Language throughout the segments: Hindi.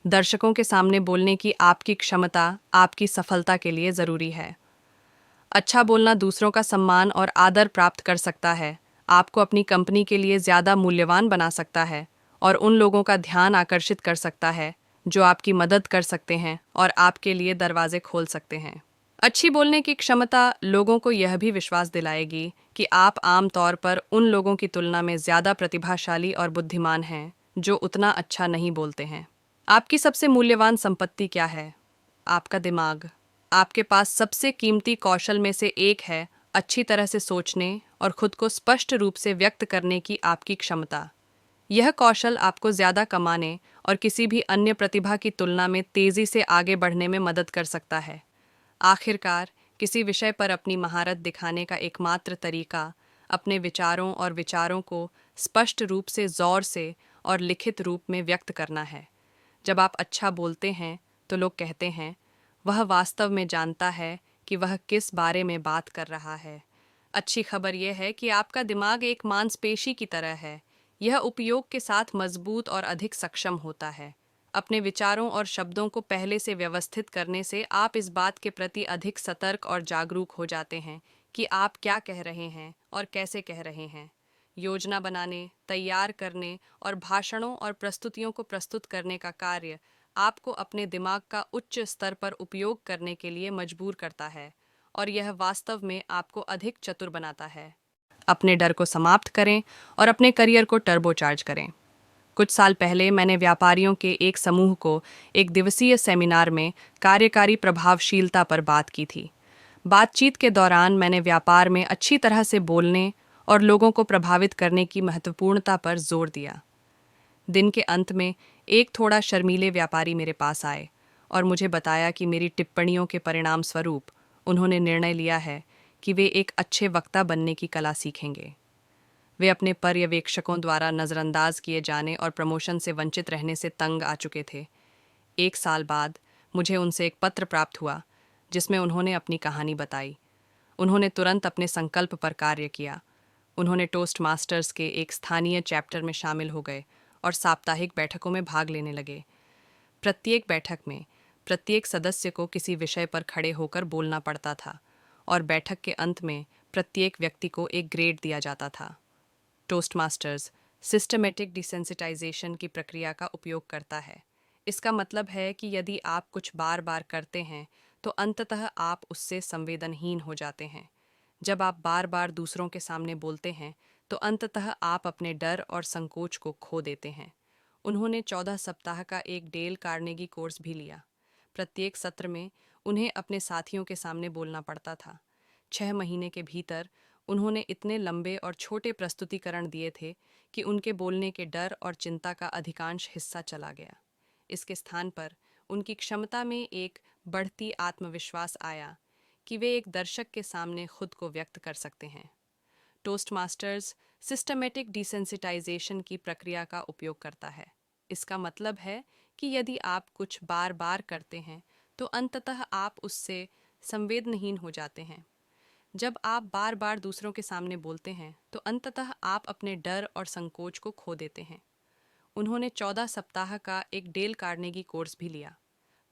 दर्शकों के सामने बोलने की आपकी क्षमता आपकी सफलता के लिए ज़रूरी है। अच्छा बोलना दूसरों का सम्मान और आदर प्राप्त कर सकता है, आपको अपनी कंपनी के लिए ज़्यादा मूल्यवान बना सकता है और उन लोगों का ध्यान आकर्षित कर सकता है जो आपकी मदद कर सकते हैं और आपके लिए दरवाजे खोल सकते हैं। अच्छी बोलने की क्षमता लोगों को यह भी विश्वास दिलाएगी कि आप आम तौर पर उन लोगों की तुलना में ज़्यादा प्रतिभाशाली और बुद्धिमान हैं जो उतना अच्छा नहीं बोलते हैं। आपकी सबसे मूल्यवान संपत्ति क्या है? आपका दिमाग। आपके पास सबसे कीमती कौशल में से एक है अच्छी तरह से सोचने और खुद को स्पष्ट रूप से व्यक्त करने की आपकी क्षमता। यह कौशल आपको ज़्यादा कमाने और किसी भी अन्य प्रतिभा की तुलना में तेज़ी से आगे बढ़ने में मदद कर सकता है। आखिरकार, किसी विषय पर अपनी महारत दिखाने का एकमात्र तरीका अपने विचारों को स्पष्ट रूप से ज़ोर से और लिखित रूप में व्यक्त करना है। जब आप अच्छा बोलते हैं तो लोग कहते हैं, वह वास्तव में जानता है कि वह किस बारे में बात कर रहा है। अच्छी खबर यह है कि आपका दिमाग एक मांसपेशी की तरह है। यह उपयोग के साथ मजबूत और अधिक सक्षम होता है। अपने विचारों और शब्दों को पहले से व्यवस्थित करने से आप इस बात के प्रति अधिक सतर्क और जागरूक हो जाते हैं कि आप क्या कह रहे हैं और कैसे कह रहे हैं। योजना बनाने, तैयार करने और भाषणों और प्रस्तुतियों को प्रस्तुत करने का कार्य आपको अपने दिमाग का उच्च स्तर पर उपयोग करने के लिए मजबूर करता है और यह वास्तव में आपको अधिक चतुर बनाता है। अपने डर को समाप्त करें और अपने करियर को टर्बोचार्ज करें। कुछ साल पहले मैंने व्यापारियों के एक समूह को एक दिवसीय सेमिनार में कार्यकारी प्रभावशीलता पर बात की थी। बातचीत के दौरान मैंने व्यापार में अच्छी तरह से बोलने और लोगों को प्रभावित करने की महत्वपूर्णता पर जोर दिया। दिन के अंत में एक थोड़ा शर्मीले व्यापारी मेरे पास आए और मुझे बताया कि मेरी टिप्पणियों के परिणाम स्वरूप उन्होंने निर्णय लिया है कि वे एक अच्छे वक्ता बनने की कला सीखेंगे। वे अपने पर्यवेक्षकों द्वारा नज़रअंदाज किए जाने और प्रमोशन से वंचित रहने से तंग आ चुके थे। एक साल बाद मुझे उनसे एक पत्र प्राप्त हुआ जिसमें उन्होंने अपनी कहानी बताई। उन्होंने तुरंत अपने संकल्प पर कार्य किया। उन्होंने टोस्ट मास्टर्स के एक स्थानीय चैप्टर में शामिल हो गए और साप्ताहिक बैठकों में भाग लेने लगे। प्रत्येक बैठक में प्रत्येक सदस्य को किसी विषय पर खड़े होकर बोलना पड़ता था और बैठक के अंत में प्रत्येक व्यक्ति को एक ग्रेड दिया जाता था। टोस्टमास्टर्स सिस्टमेटिक डिसेंसिटाइजेशन की प्रक्रिया का उपयोग करता है। इसका मतलब है कि यदि आप कुछ बार बार करते हैं तो अंततः आप उससे संवेदनहीन हो जाते हैं। जब आप बार बार दूसरों के सामने बोलते हैं तो अंततः आप अपने डर और संकोच को खो देते हैं। उन्होंने 14 सप्ताह का एक डेल कार्नेगी कोर्स भी लिया। प्रत्येक सत्र में उन्हें अपने साथियों के सामने बोलना पड़ता था। 6 महीने के भीतर उन्होंने इतने लंबे और छोटे प्रस्तुतिकरण दिए थे कि उनके बोलने के डर और चिंता का अधिकांश हिस्सा चला गया। इसके स्थान पर उनकी क्षमता में एक बढ़ती आत्मविश्वास आया कि वे एक दर्शक के सामने खुद को व्यक्त कर सकते हैं। टोस्टमास्टर्स सिस्टमेटिक डिसेंसिटाइजेशन की प्रक्रिया का उपयोग करता है। इसका मतलब है कि यदि आप कुछ बार बार करते हैं तो अंततः आप उससे संवेदनहीन हो जाते हैं। जब आप बार बार दूसरों के सामने बोलते हैं तो अंततः आप अपने डर और संकोच को खो देते हैं। उन्होंने 14 सप्ताह का एक डेल कार्नेगी कोर्स भी लिया।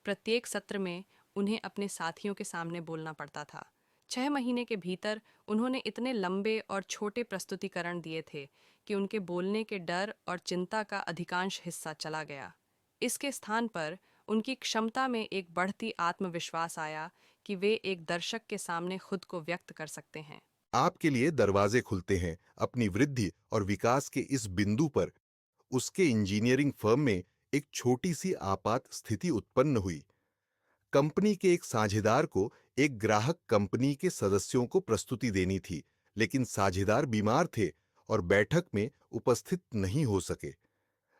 प्रत्येक सत्र में उन्हें अपने साथियों के सामने बोलना पड़ता था। 6 महीने के भीतर उन्होंने इतने लंबे और छोटे प्रस्तुतिकरण दिए थे कि उनके बोलने के डर और चिंता का अधिकांश हिस्सा चला गया। इसके स्थान पर उनकी क्षमता में एक बढ़ती आत्मविश्वास आया कि वे एक दर्शक के सामने खुद को व्यक्त कर सकते हैं। आपके लिए दरवाजे खुलते हैं। अपनी वृद्धि और विकास के इस बिंदु पर उसके इंजीनियरिंग फर्म में एक छोटी सी आपात स्थिति उत्पन्न हुई। कंपनी के एक साझेदार को एक ग्राहक कंपनी के सदस्यों को प्रस्तुति देनी थी, लेकिन साझेदार बीमार थे और बैठक में उपस्थित नहीं हो सके।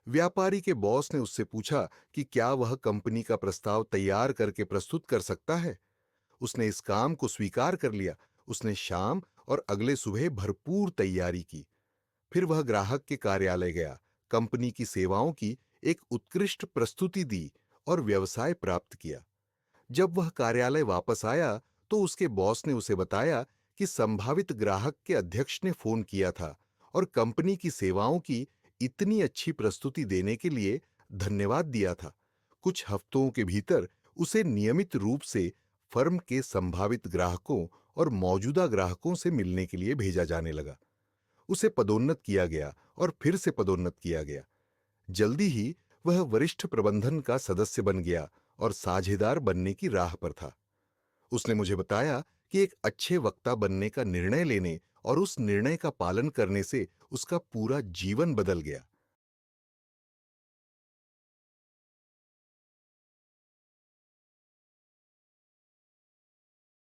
व्यापारी के बॉस ने उससे पूछा कि क्या वह कंपनी का प्रस्ताव तैयार करके प्रस्तुत कर सकता है। उसने इस काम को स्वीकार कर लिया। उसने शाम और अगले सुबह भरपूर तैयारी की। फिर वह ग्राहक के कार्यालय गया, कंपनी की सेवाओं की एक उत्कृष्ट प्रस्तुति दी और व्यवसाय प्राप्त किया। जब वह कार्यालय वापस आया तो उसके बॉस ने उसे बताया कि संभावित ग्राहक के अध्यक्ष ने फोन किया था और कंपनी की सेवाओं की इतनी अच्छी प्रस्तुति देने के लिए धन्यवाद दिया था। कुछ हफ्तों के भीतर उसे नियमित रूप से फर्म के संभावित ग्राहकों और मौजूदा ग्राहकों से मिलने के लिए भेजा जाने लगा। उसे पदोन्नत किया गया और फिर से पदोन्नत किया गया। जल्दी ही वह वरिष्ठ प्रबंधन का सदस्य बन गया और साझेदार बनने की राह पर था। उसने मुझे बताया कि एक अच्छे वक्ता बनने का निर्णय लेने और उस निर्णय का पालन करने से उसका पूरा जीवन बदल गया।